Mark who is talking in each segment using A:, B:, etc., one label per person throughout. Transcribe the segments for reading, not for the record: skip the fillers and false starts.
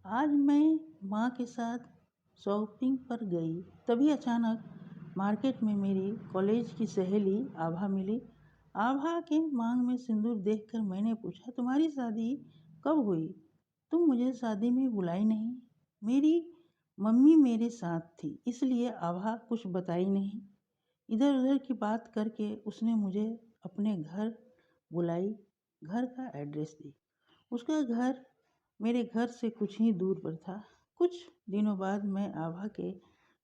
A: आज मैं माँ के साथ शॉपिंग पर गई, तभी अचानक मार्केट में मेरी कॉलेज की सहेली आभा मिली। आभा के मांग में सिंदूर देखकर मैंने पूछा, तुम्हारी शादी कब हुई? तुम मुझे शादी में बुलाई नहीं। मेरी मम्मी मेरे साथ थी, इसलिए आभा कुछ बताई नहीं। इधर उधर की बात करके उसने मुझे अपने घर बुलाई, घर का एड्रेस दी। उसका घर मेरे घर से कुछ ही दूर पर था। कुछ दिनों बाद मैं आभा के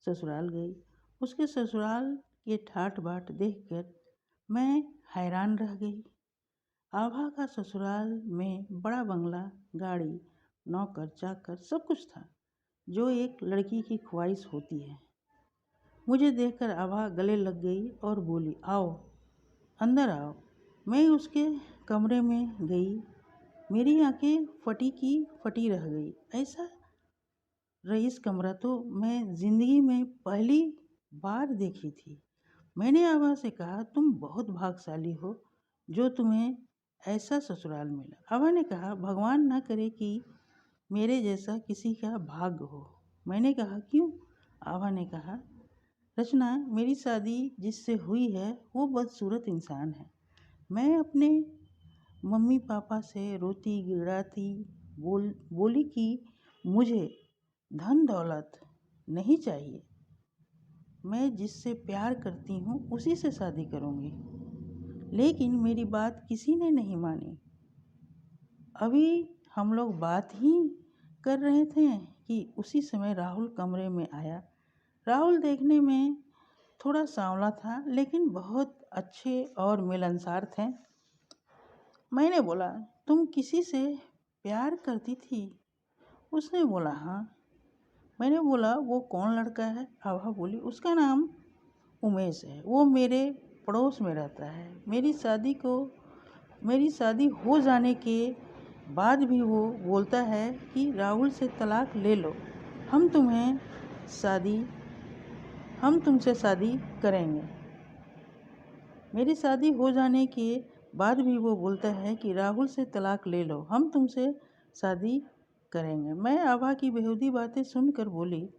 A: ससुराल गई। उसके ससुराल के ठाट बाट देखकर मैं हैरान रह गई। आभा का ससुराल में बड़ा बंगला, गाड़ी, नौकर चाकर सब कुछ था, जो एक लड़की की ख्वाहिश होती है। मुझे देखकर आभा गले लग गई और बोली, आओ, अंदर आओ। मैं उसके कमरे में गई। मेरी आंखें फटी की फटी रह गई। ऐसा रईस कमरा तो मैं जिंदगी में पहली बार देखी थी। मैंने आभा से कहा, तुम बहुत भाग्यशाली हो जो तुम्हें ऐसा ससुराल मिला। आभा ने कहा, भगवान ना करे कि मेरे जैसा किसी का भाग्य हो। मैंने कहा, क्यों? आभा ने कहा, रचना, मेरी शादी जिससे हुई है वो बदसूरत इंसान है। मैं अपने मम्मी पापा से रोती गिड़ाती बोली कि मुझे धन दौलत नहीं चाहिए। मैं जिससे प्यार करती हूँ उसी से शादी करूँगी। लेकिन मेरी बात किसी ने नहीं मानी। अभी हम लोग बात ही कर रहे थे कि उसी समय राहुल कमरे में आया। राहुल देखने में थोड़ा सांवला था, लेकिन बहुत अच्छे और मिलनसार थे। मैंने बोला, तुम किसी से प्यार करती थी? उसने बोला, हाँ। मैंने बोला, वो कौन लड़का है? आभा बोली, उसका नाम उमेश है, वो मेरे पड़ोस में रहता है। मेरी शादी हो जाने के बाद भी वो बोलता है कि राहुल से तलाक ले लो, हम तुमसे शादी करेंगे। मेरी शादी हो जाने के बाद भी वो बोलता है कि राहुल से तलाक ले लो, हम तुमसे शादी करेंगे। मैं आभा की बेहूदी बातें सुनकर बोली,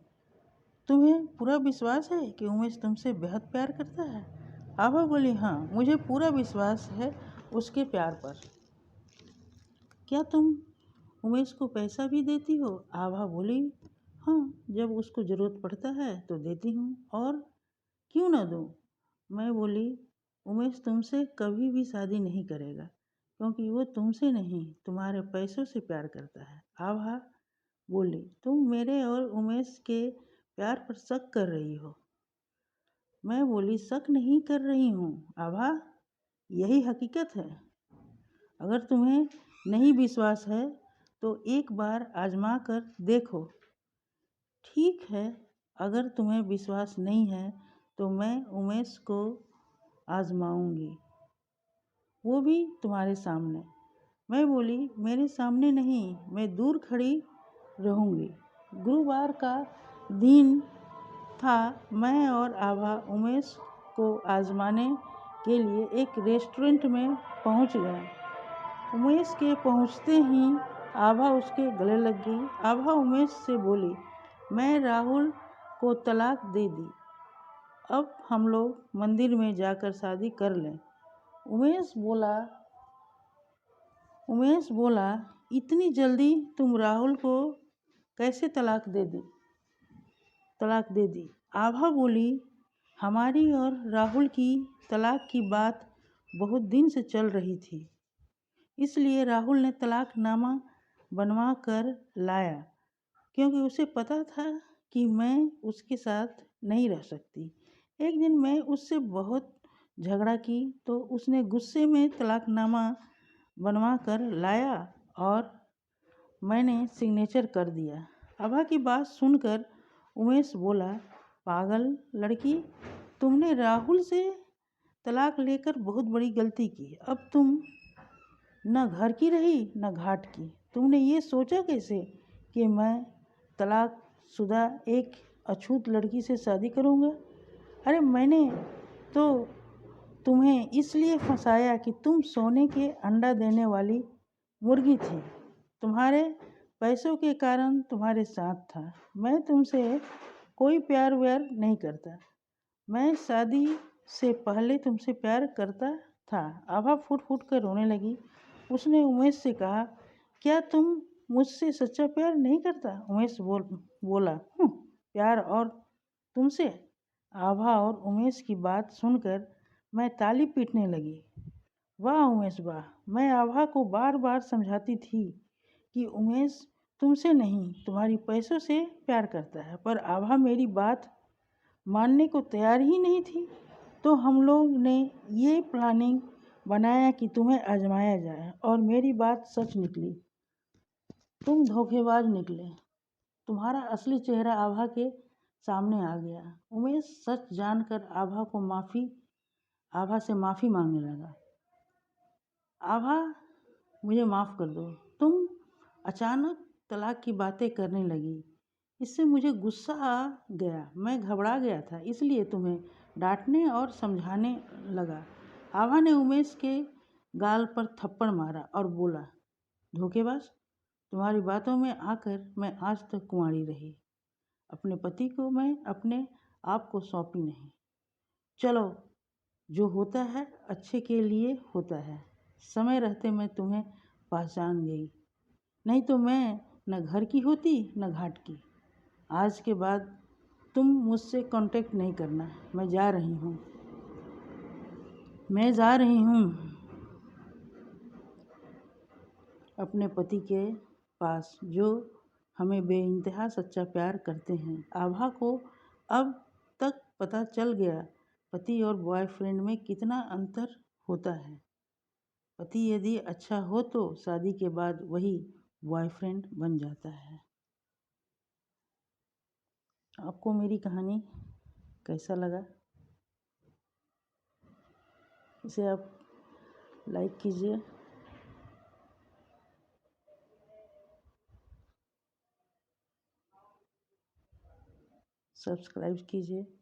A: तुम्हें पूरा विश्वास है कि उमेश तुमसे बेहद प्यार करता है? आभा बोली, हाँ, मुझे पूरा विश्वास है उसके प्यार पर। क्या तुम उमेश को पैसा भी देती हो? आभा बोली, हाँ, जब उसको ज़रूरत पड़ता है तो देती हूँ, और क्यों ना दूँ? मैं बोली, उमेश तुमसे कभी भी शादी नहीं करेगा, क्योंकि वो तुमसे नहीं तुम्हारे पैसों से प्यार करता है। आभा बोली, तुम मेरे और उमेश के प्यार पर शक कर रही हो। मैं बोली, शक नहीं कर रही हूँ आभा, यही हकीकत है। अगर तुम्हें नहीं विश्वास है तो एक बार आजमा कर देखो। ठीक है, अगर तुम्हें विश्वास नहीं है तो मैं उमेश को आजमाऊंगी, वो भी तुम्हारे सामने। मैं बोली, मेरे सामने नहीं, मैं दूर खड़ी रहूंगी। गुरुवार का दिन था। मैं और आभा उमेश को आजमाने के लिए एक रेस्टोरेंट में पहुंच गए। उमेश के पहुंचते ही आभा उसके गले लग गई। आभा उमेश से बोली, मैं राहुल को तलाक दे दी, अब हम लोग मंदिर में जाकर शादी कर लें। उमेश बोला, इतनी जल्दी तुम राहुल को कैसे तलाक दे दी? आभा बोली, हमारी और राहुल की तलाक की बात बहुत दिन से चल रही थी, इसलिए राहुल ने तलाकनामा बनवा कर लाया, क्योंकि उसे पता था कि मैं उसके साथ नहीं रह सकती। एक दिन मैं उससे बहुत झगड़ा की तो उसने गुस्से में तलाकनामा बनवा कर लाया और मैंने सिग्नेचर कर दिया। आभा की बात सुनकर उमेश बोला, पागल लड़की, तुमने राहुल से तलाक लेकर बहुत बड़ी गलती की। अब तुम न घर की रही न घाट की। तुमने ये सोचा कैसे कि मैं तलाकशुदा एक अछूत लड़की से शादी करूँगा? अरे मैंने तो तुम्हें इसलिए फंसाया कि तुम सोने के अंडा देने वाली मुर्गी थी। तुम्हारे पैसों के कारण तुम्हारे साथ था। मैं तुमसे कोई प्यार व्यार नहीं करता। मैं शादी से पहले तुमसे प्यार करता था। आभा फूट फूट कर रोने लगी। उसने उमेश से कहा, क्या तुम मुझसे सच्चा प्यार नहीं करता? उमेश बोला, प्यार और तुमसे? आभा और उमेश की बात सुनकर मैं ताली पीटने लगी। वाह उमेश वाह! मैं आभा को बार बार समझाती थी कि उमेश तुमसे नहीं, तुम्हारी पैसों से प्यार करता है, पर आभा मेरी बात मानने को तैयार ही नहीं थी। तो हम लोग ने ये प्लानिंग बनाया कि तुम्हें आजमाया जाए, और मेरी बात सच निकली। तुम धोखेबाज निकले। तुम्हारा असली चेहरा आभा के सामने आ गया। उमेश सच जानकर आभा से माफ़ी मांगने लगा। आभा, मुझे माफ़ कर दो। तुम अचानक तलाक की बातें करने लगी। इससे मुझे गुस्सा आ गया। मैं घबरा गया था, इसलिए तुम्हें डांटने और समझाने लगा। आभा ने उमेश के गाल पर थप्पड़ मारा और बोला, धोखेबाज! तुम्हारी बातों में आकर मैं आज तक कुंवारी रही। अपने पति को मैं अपने आप को सौंपी नहीं। चलो, जो होता है अच्छे के लिए होता है। समय रहते मैं तुम्हें पहचान गई, नहीं तो मैं न घर की होती न घाट की। आज के बाद तुम मुझसे कांटेक्ट नहीं करना। मैं जा रही हूँ अपने पति के पास, जो हमें बेइंतहा सच्चा प्यार करते हैं। आभा को अब तक पता चल गया पति और बॉयफ्रेंड में कितना अंतर होता है। पति यदि अच्छा हो तो शादी के बाद वही बॉयफ्रेंड बन जाता है। आपको मेरी कहानी कैसा लगा? इसे आप लाइक कीजिए, सब्सक्राइब कीजिए।